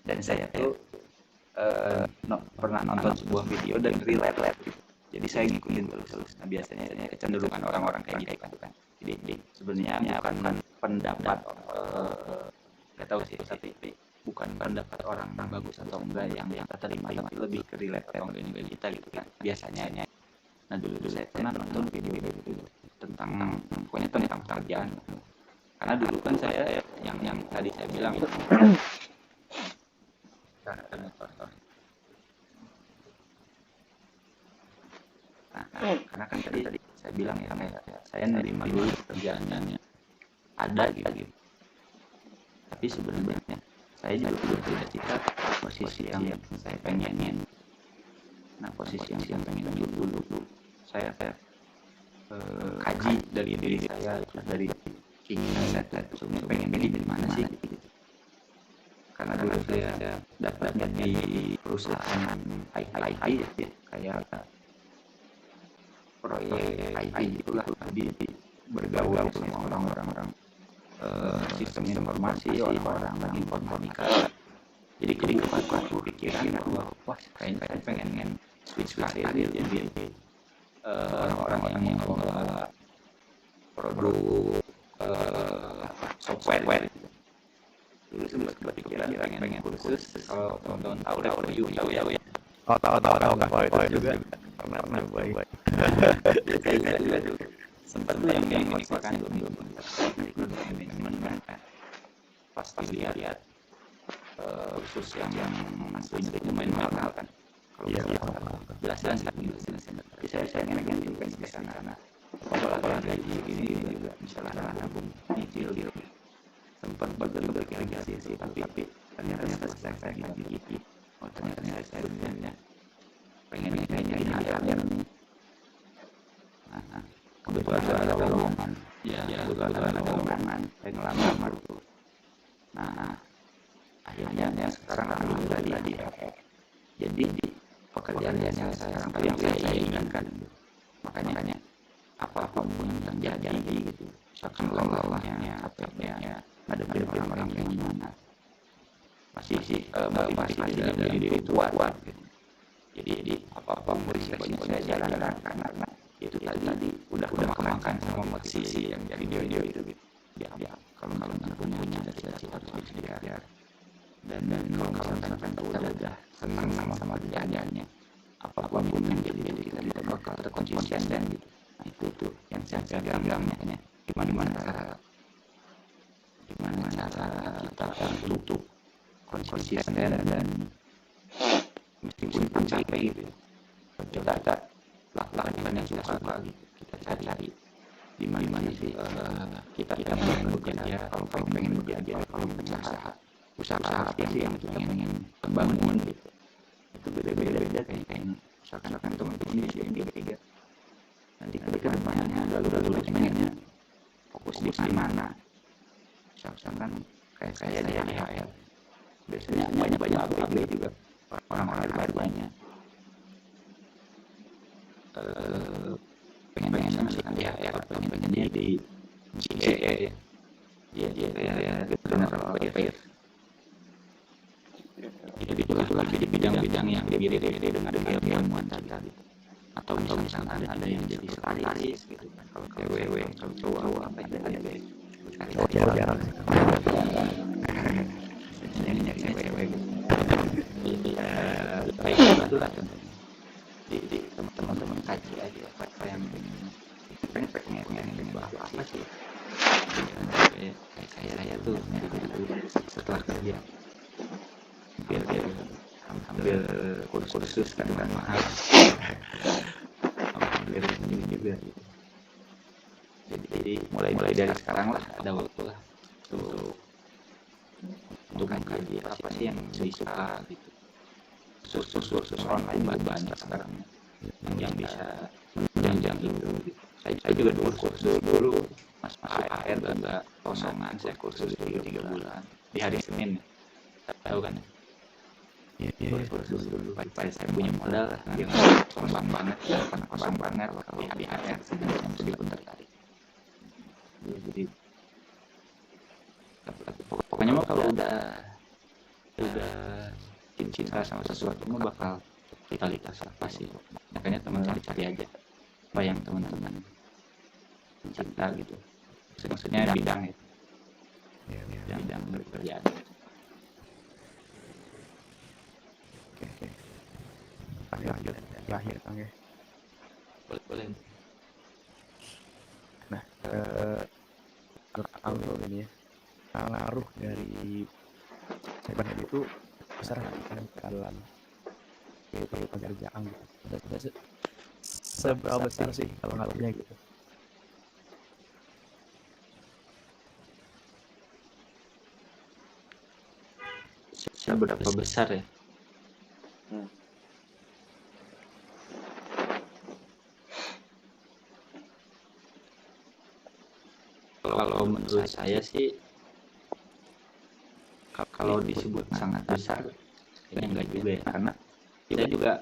Dan saya tuh pernah nonton sebuah video dan relate gitu. Jadi saya ngikutin terus. Nah biasanya kecenderungan orang-orang kayak gitu kan. Jadi sebenarnya bukan pendapat nggak tahu sih, tapi bukan pendapat orang bagus atau enggak yang kita terima, tapi lebih ke relate sama kita gitu kan biasanya. Nah dulu saya pernah nonton video tentang pokoknya tentang kerjaan. Karena dulu kan saya yang tadi saya bilang itu karena kan tadi saya bilang ya saya nerima dulu kerjaannya ada gitu. Tapi sebenarnya saya juga punya cita-cita posisi yang saya pengenin. Nah posisi yang saya pengen dulu saya kaji dari diri saya, dari keinginan saya sebenarnya pengen jadi mana sih gitu. Karena dulu saya dapatnya di perusahaan IT ya, kayak proyek IT itulah, jadi bergaul sama orang-orang sistem informasi, orang-orang informatika. Jadi aku pikiran bahwa wah kayaknya saya pengen switch karir jadi orang-orang yang mengelola produk software gitu. Dulu sempat pikiran pengen kursus, kalau teman-teman tahu udah ya. tahu nggak itu juga pernah baik. Saya juga dulu sempat tuh yang mengikutkan belum manajemen kan. Pas dilihat khusus yang aslinya itu lumayan mahal kan. Kalau jelas gitu. Tapi saya pengen juga ke sana karena apalagi gaji gini juga misalnya nabung nyicil gitu. Sempat berpikir sih, tapi ternyata saya gitu. Oh ternyata saya sebenarnya pengen nyari hal yang kebetulan ada lowongan, kebetulan ada lowongan, saya ngelamar tuh. Nah akhirnya sekarang alhamdulillah di jadi pekerjaan yang sekarang yang saya inginkan. Makanya apapun yang terjadi gitu, misalkan lelahnya, capeknya, ngadepin orang-orang yang gimana, masih motivasi dari diri kuat gitu. Jadi apa-apa risikonya saya jalan karena itu tadi udah makan sama motivasi yang dari video itu gitu. Ya kalau punya cita-cita harus dikejar. Dan kalau misalkan kita udah senang sama kerjaannya, apapun yang jadi kita bakal terkonsisten dan gitu. Nah itu tuh yang saya bilangnya gimana cara kita untuk konsisten dan meskipun capek gitu kita lakukan yang suka gitu, kita cari di mana sih kita pengen bekerja, kalau pengen bekerja, kalau usaha apa sih yang kita pengen bangun gitu. Itu beda-beda kayaknya. Misalkan teman-teman di sini tiga nanti ke depannya lalu pengennya fokus di mana. Misalkan kayak saya di HL, biasanya banyak update juga orang-orang barunya pengen misalkan di HL pengennya di GE ya kayak general affairs. Jadi itulah di bidang-bidang yang mirip dengan keilmuan tadi gitu. Atau misalkan ada yang jadi sekretaris gitu kan, kalau cewek kalau cowok apa yang ada jarang sih. yang nyari cewek gitu. Jadi baik itulah contohnya. Di teman-teman kaji aja apa yang pengen bahas apa sih. Kayak saya tuh setelah kerja hampir kursus kan mahal, hampir ini juga gitu. Jadi mulai dari sekarang lah ada waktu lah untuk mengkaji apa sih yang disuka gitu. Kursus online banyak sekarang yang bisa menunjang itu gitu. Saya juga dulu kursus masuk AR agak kosongan, saya kursus 3 bulan di hari Senin, tahu kan? Iya. Kursus dulu saya punya modal yang kosong banget kalau di AR yang meskipun tertarik. Jadi pokoknya mah kalau udah cinta sama sesuatu mah bakal totalitas apa sih, makanya teman-teman cari aja apa yang teman-teman cinta gitu, maksudnya bidang itu bidang pekerjaan. Oke. Terakhir Kang ya. Boleh. Nah, Kang ini ya, pengaruh dari cybernet itu besar nggak dalam kehidupan pekerjaan gitu? Seberapa besar sih pengaruhnya gitu? Seberapa besar ya? Kalau menurut saya sih, kalau disebut sangat besar, kayaknya enggak juga ya, karena kita juga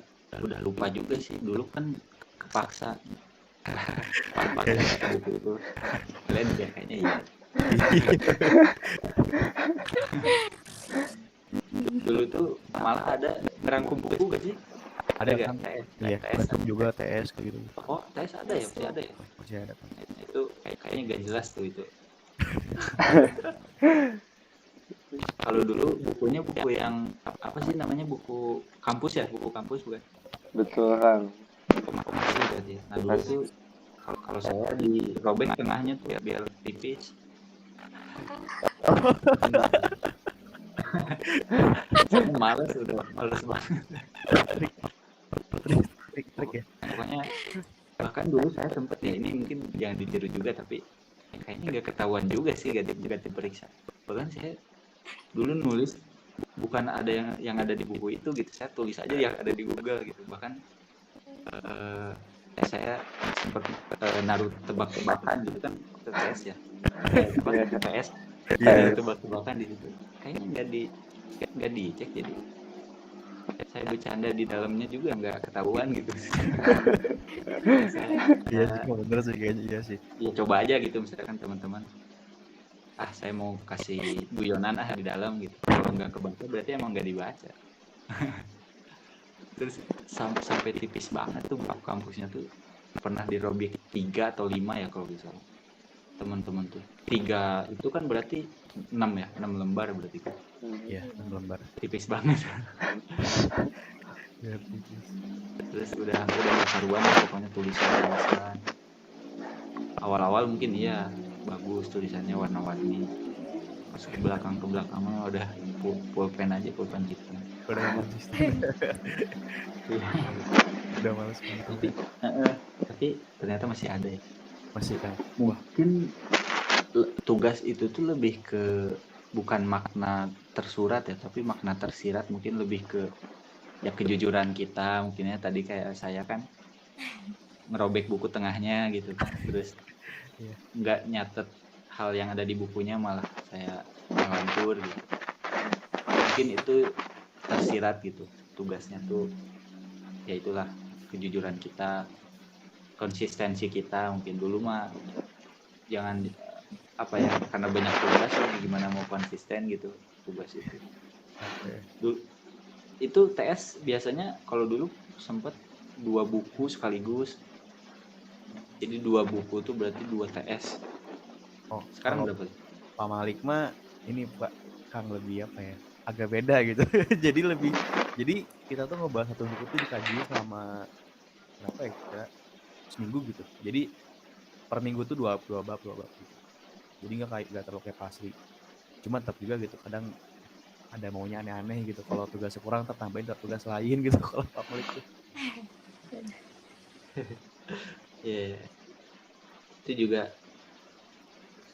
udah lupa juga sih, dulu kan kepaksa pakai buku itu, kalian juga kayaknya iya. Dulu tuh malah ada ngerangkum buku gak sih? Ada kan? Iya, TS juga TS kayak gitu. Oh, TS ada ya? Masih ada ya? Masih ada kan? Itu kayaknya gak jelas tuh itu. Kalau dulu bukunya buku yang apa sih namanya, buku kampus ya, buku kampus bukan? Betul kan. Masih berarti. Nah dulu tuh kalau saya dirobek tengahnya tuh biar tipis. Saya males banget. Trik ya. Pokoknya bahkan dulu saya sempet ya, ini mungkin jangan ditiru juga, tapi kayaknya gak ketahuan juga sih, gak diperiksa. Bahkan saya dulu nulis bukan ada yang ada di buku itu gitu, saya tulis aja yang ada di Google gitu. Bahkan saya sempat naruh tebak-tebakan gitu kan, TTS ya, TTS tebak-tebakan di situ. Kayaknya nggak dicek, jadi saya bercanda di dalamnya juga nggak ketahuan gitu. Iya sih, bener sih kayaknya, iya sih. Ya coba aja gitu, misalkan teman-teman, saya mau kasih guyonan di dalam gitu, kalau nggak kebaca berarti emang nggak dibaca. Terus sampai tipis banget tuh bab kampusnya tuh, pernah dirobek 3 atau 5 ya kalau bisa teman-teman tuh. 3 itu kan berarti 6 ya, 6 lembar berarti kan. Iya, 6 lembar. Tipis banget. Ya, tipis. Terus udah nggak karuan pokoknya tulisan. Awal-awal mungkin iya bagus tulisannya, warna-warni. Pas ke belakang mah udah pulpen aja, pulpen gitu. Udah konsisten. Udah males banget. Tapi ternyata masih ada ya. Masih kan. Mungkin tugas itu tuh lebih ke bukan makna tersurat ya, tapi makna tersirat, mungkin lebih ke ya kejujuran kita mungkin ya. Tadi kayak saya kan ngerobek buku tengahnya gitu kan, terus nggak nyatet hal yang ada di bukunya malah saya ngelantur gitu. Mungkin itu tersirat gitu tugasnya tuh, ya itulah kejujuran kita, konsistensi kita. Mungkin dulu mah jangan apa ya, karena banyak tugas gimana mau konsisten gitu tugas itu. Oke. Dulu itu TS biasanya kalau dulu sempet 2 buku sekaligus, jadi 2 buku tuh berarti 2 TS. Oh, Sekarang kalau berapa? Pak Malik mah ini Pak Kang lebih apa ya? Agak beda gitu. Jadi kita tuh ngebahas satu buku tuh dikaji selama berapa ya? Kira seminggu gitu. Jadi per minggu tuh dua bab gitu. Jadi nggak terlalu kayak Pasri. Cuma tetap juga gitu. Kadang ada maunya aneh-aneh gitu. Kalau tugasnya kurang tambahin tugas lain gitu. Kalau Pak Malik tuh. Iya. Itu juga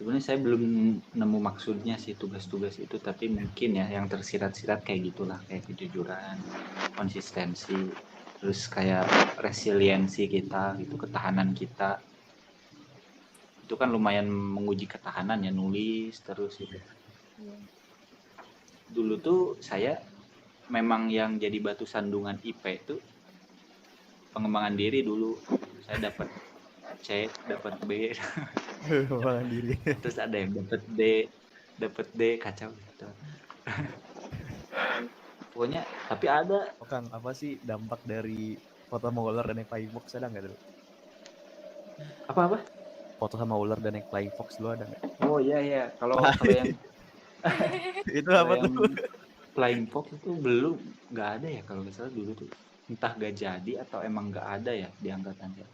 sebenarnya saya belum nemu maksudnya sih tugas-tugas itu, tapi mungkin ya yang tersirat-sirat kayak gitulah, kayak kejujuran, konsistensi, terus kayak resiliensi kita gitu, ketahanan kita. Itu kan lumayan menguji ketahanan ya, nulis terus gitu. Dulu tuh saya memang yang jadi batu sandungan IP itu pengembangan diri dulu. Saya dapat C, dapat B, Pengembangan diri. terus ada yang dapat D, kacau gitu. Pokoknya tapi ada. Oh Kang, apa sih dampak dari foto sama ular dan naik flying fox ada nggak dulu? Apa? Foto sama ular dan naik flying fox dulu ada nggak? Oh iya, kalau yang Itu kalau apa yang tuh? Flying Fox itu belum, nggak ada ya kalau nggak salah dulu tuh, entah gak jadi atau emang nggak ada ya di angkatan saya.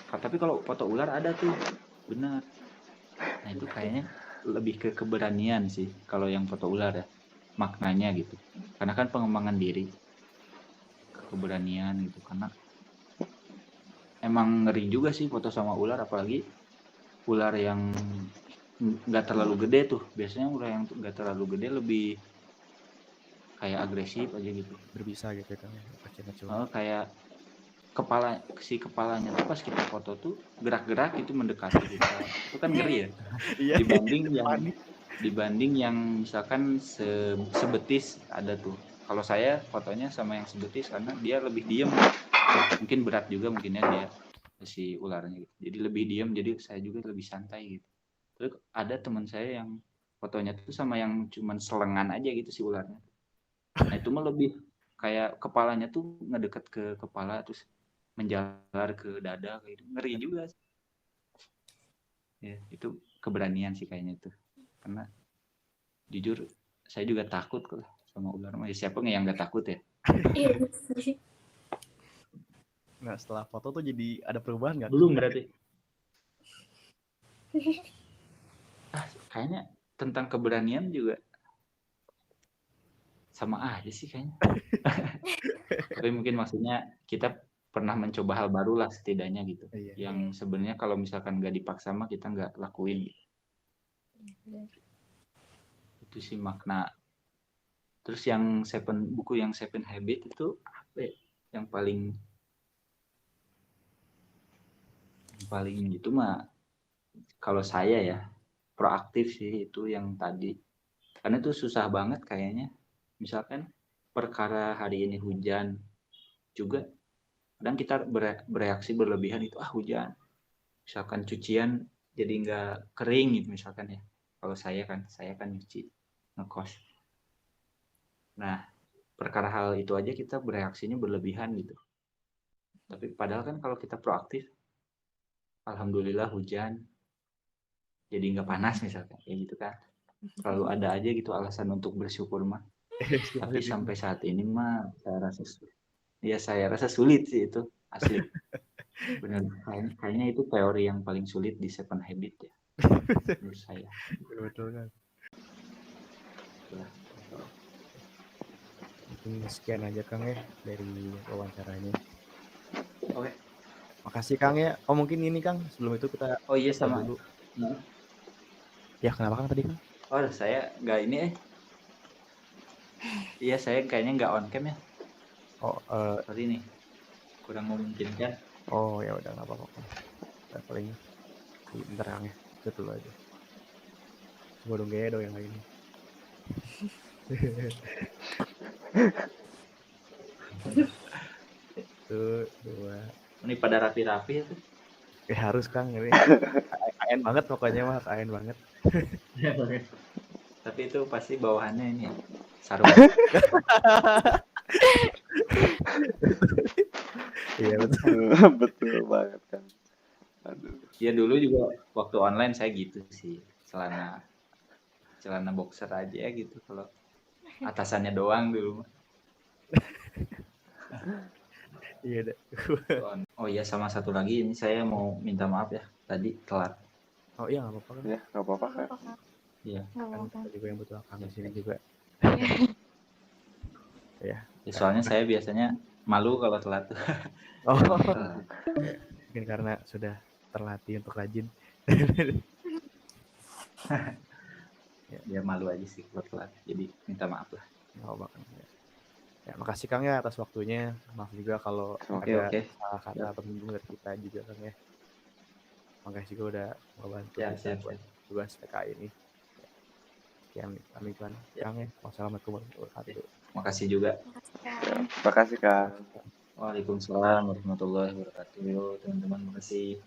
Tapi kalau foto ular ada tuh, benar. Nah itu kayaknya lebih ke keberanian sih kalau yang foto ular ya, maknanya gitu. Karena kan pengembangan diri, keberanian gitu. Karena emang ngeri juga sih foto sama ular, apalagi ular yang nggak terlalu gede tuh. Biasanya ular yang nggak terlalu gede lebih kayak agresif aja gitu. Berbisa gitu kan ya, kecil-kecil. Kayak kepalanya tuh pas kita foto tuh gerak-gerak itu mendekati kita. Itu kan ngeri ya. Iya. Dibanding yang misalkan sebetis ada tuh. Kalau saya fotonya sama yang sebetis karena dia lebih diem. Mungkin berat juga mungkinnya dia si ularnya gitu. Jadi lebih diem, jadi saya juga lebih santai gitu. Terus ada teman saya yang fotonya tuh sama yang cuman selengan aja gitu si ularnya. Nah itu mah lebih kayak kepalanya tuh ngedeket ke kepala terus menjalar ke dada kayak gitu. Ngeri juga. Ya, itu keberanian sih kayaknya itu. Karena jujur saya juga takut kok sama ular. Siapa yang nggak takut ya? Iya. Nah setelah foto tuh jadi ada perubahan nggak? Belum berarti. Kayaknya tentang keberanian juga sama aja sih kayaknya. Tapi mungkin maksudnya kita pernah mencoba hal baru lah setidaknya gitu. Iya. Yang sebenarnya kalau misalkan nggak dipaksa mah kita nggak lakuin gitu. Itu sih makna. Terus yang buku yang Seven Habits itu apa ya? Yang paling gitu mah kalau saya ya proaktif sih itu yang tadi. Karena itu susah banget kayaknya. Misalkan perkara hari ini hujan juga kadang kita bereaksi berlebihan itu hujan. Misalkan cucian jadi nggak kering gitu misalkan ya. Kalau saya kan nyuci ngekos. Nah, perkara hal itu aja kita bereaksinya berlebihan gitu. Tapi padahal kan kalau kita proaktif, alhamdulillah hujan, jadi nggak panas misalkan, ya gitu kan. Selalu ada aja gitu alasan untuk bersyukur mah. Tapi sampai saat ini mah saya rasa sulit sih itu asli. Benar, kayaknya itu teori yang paling sulit di Seven Habits ya. Menurut saya. Betul kan. Mungkin sekian aja Kang ya dari wawancaranya. Oke. Makasih Kang ya. Oh mungkin ini Kang sebelum itu kita Iya sama dulu. Ya kenapa Kang tadi Kang? Oh saya nggak ini Iya saya kayaknya nggak on cam ya. Oh sorry nih kurang memungkinkan. Oh ya udah nggak apa-apa. Paling bentar Kang ya. Satu aja. Semua dong gaya dong yang lain. Tuh, dua. Ini pada rapi-rapi ya tuh. Harus Kang ini. KN banget pokoknya mah, KN banget. Tapi itu pasti bawahannya ini ya, sarung. Iya betul. Betul banget kan. Aduh. Ya dulu juga waktu online saya gitu sih, celana boxer aja gitu kalau atasannya doang dulu. Iya deh. Oh iya, sama satu lagi ini saya mau minta maaf ya, tadi telat. Oh iya nggak apa-apa kan. Ya nggak apa-apa kan. Iya. Nggak Kan apa-apa. kita juga yang butuh Kang di sini juga. Ya. Ya, soalnya saya biasanya malu kalau telat. Oh. Mungkin karena sudah terlatih untuk rajin. Ya malu aja sih kalau telat. Jadi minta maaf lah. Nggak apa-apa kan. Ya, makasih Kang ya atas waktunya. Maaf juga kalau Oke, ada oke. salah kata atau menyinggung dari kita juga Kang ya. Makasih juga udah membantu Ya, kita siap, buat tugas PKI ini. Sekian kami kan Kang ya. Wassalamualaikum warahmatullahi wabarakatuh. Makasih juga. Makasih Kang. Waalaikumsalam warahmatullahi wabarakatuh. Teman-teman, makasih.